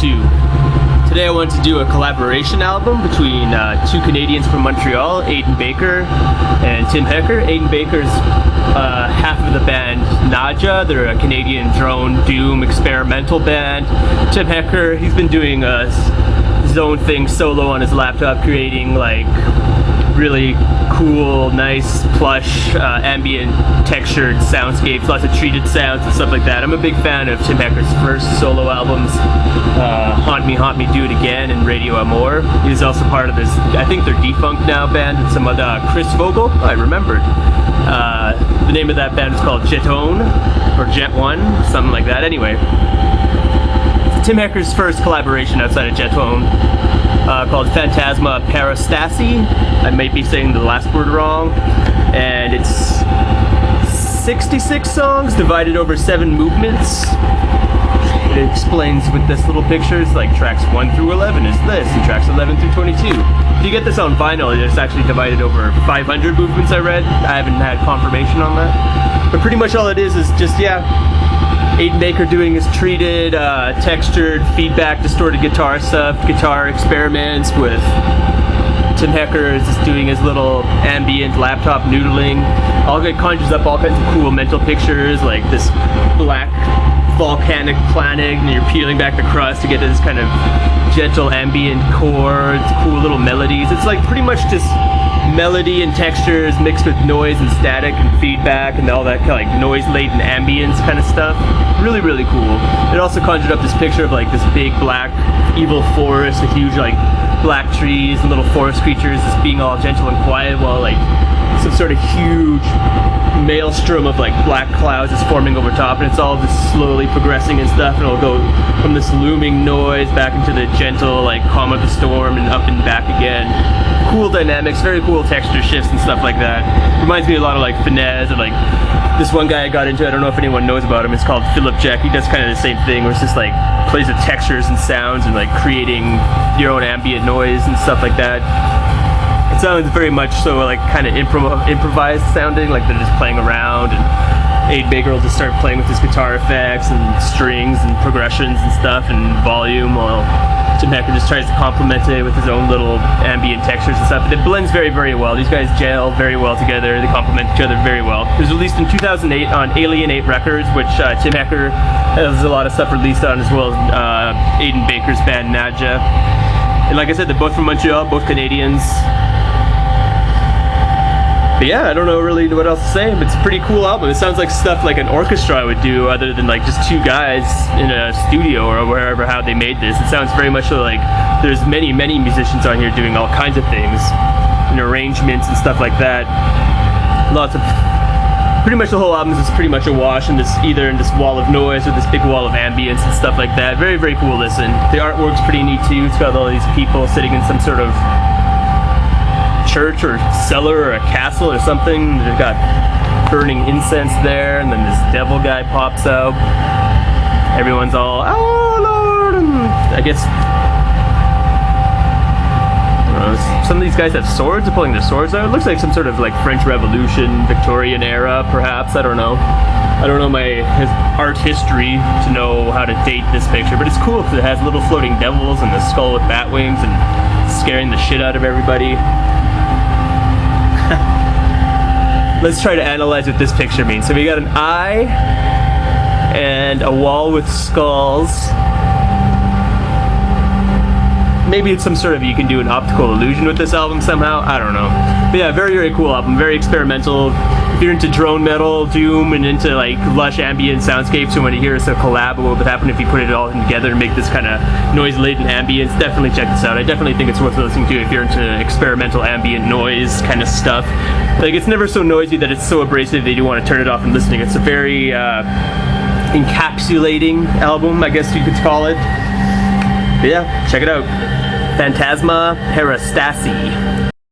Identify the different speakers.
Speaker 1: Today I wanted to do a collaboration album between two Canadians from Montreal, Aidan Baker and Tim Hecker. Aidan Baker's half of the band Nadja. They're a Canadian drone doom experimental band. Tim Hecker, he's been doing his own thing solo on his laptop, creating like really cool, nice, plush, ambient textured soundscapes, lots of treated sounds and stuff like that. I'm a big fan of Tim Hecker's first solo albums, Haunt Me, Do It Again, and Radio Amor. He's also part of this, I think they're defunct now, band, and some other, Chris Vogel, I remembered. The name of that band is called Jetone, or Jet One, something like that. Anyway, Tim Hecker's first collaboration outside of Jetone, called Fantasma Parastasie. I might be saying the last word wrong. And it's 66 songs divided over 7 movements. It explains with this little pictures, like tracks 1 through 11 is this, and tracks 11 through 22. If you get this on vinyl, it's actually divided over 500 movements, I read. I haven't had confirmation on that. But pretty much all it is just, Aidan Baker doing his treated, textured, feedback, distorted guitar stuff, guitar experiments with Tim Hecker is just doing his little ambient laptop noodling. It conjures up all kinds of cool mental pictures, like this black volcanic planet, and you're peeling back the crust to get this kind of gentle ambient chords, cool little melodies. It's like pretty much just melody and textures mixed with noise and static and feedback and all that kind of like noise-laden ambience kind of stuff. Really, really cool. It also conjured up this picture of like this big black evil forest with huge like black trees and little forest creatures just being all gentle and quiet while like some sort of huge maelstrom of like black clouds is forming over top, and it's all just slowly progressing and stuff, and it'll go from this looming noise back into the gentle like calm of the storm and up and back again. Cool dynamics, very cool texture shifts and stuff like that. Reminds me a lot of like Finesse, and like this one guy I got into, I don't know if anyone knows about him, it's called Philip Jack. He does kind of the same thing where it's just like plays with textures and sounds and like creating your own ambient noise and stuff like that. It sounds very much so like kind of improvised sounding, like they're just playing around, and Aidan Baker will just start playing with his guitar effects and strings and progressions and stuff and volume, while Tim Hecker just tries to complement it with his own little ambient textures and stuff. But it blends very, very well. These guys gel very well together. They complement each other very well. It was released in 2008 on Alienate Records, which Tim Hecker has a lot of stuff released on, as well as Aidan Baker's band Nadja. And like I said, they're both from Montreal, both Canadians. But yeah, I don't know really what else to say, but it's a pretty cool album. It sounds like stuff like an orchestra would do, other than like just two guys in a studio or wherever how they made this. It sounds very much like there's many musicians on here doing all kinds of things and arrangements and stuff like that. Lots of, pretty much the whole album is just pretty much a wash in this, either in this wall of noise or this big wall of ambience and stuff like that. Very, very cool listen. The artwork's pretty neat too. It's got all these people sitting in some sort of church or cellar or a castle or something. They've got burning incense there, and then this devil guy pops out. Everyone's all, oh Lord, and I guess some of these guys have swords. They're pulling their swords out. It looks like some sort of like French Revolution, Victorian era, perhaps. I don't know my art history to know how to date this picture, but it's cool because it has little floating devils and a skull with bat wings and scaring the shit out of everybody. Let's try to analyze what this picture means. So we got an eye and a wall with skulls. Maybe it's some sort of, you can do an optical illusion with this album somehow. I don't know. But yeah, very, very cool album. Very experimental. If you're into drone metal, doom, and into like lush ambient soundscapes, and when you hear it's a collab, what would happen if you put it all together and make this kind of noise-laden ambience, definitely check this out. I definitely think it's worth listening to if you're into experimental ambient noise kind of stuff. Like, it's never so noisy that it's so abrasive that you want to turn it off and listening. It's a very encapsulating album, I guess you could call it. But yeah, check it out. Fantasma Parastasie.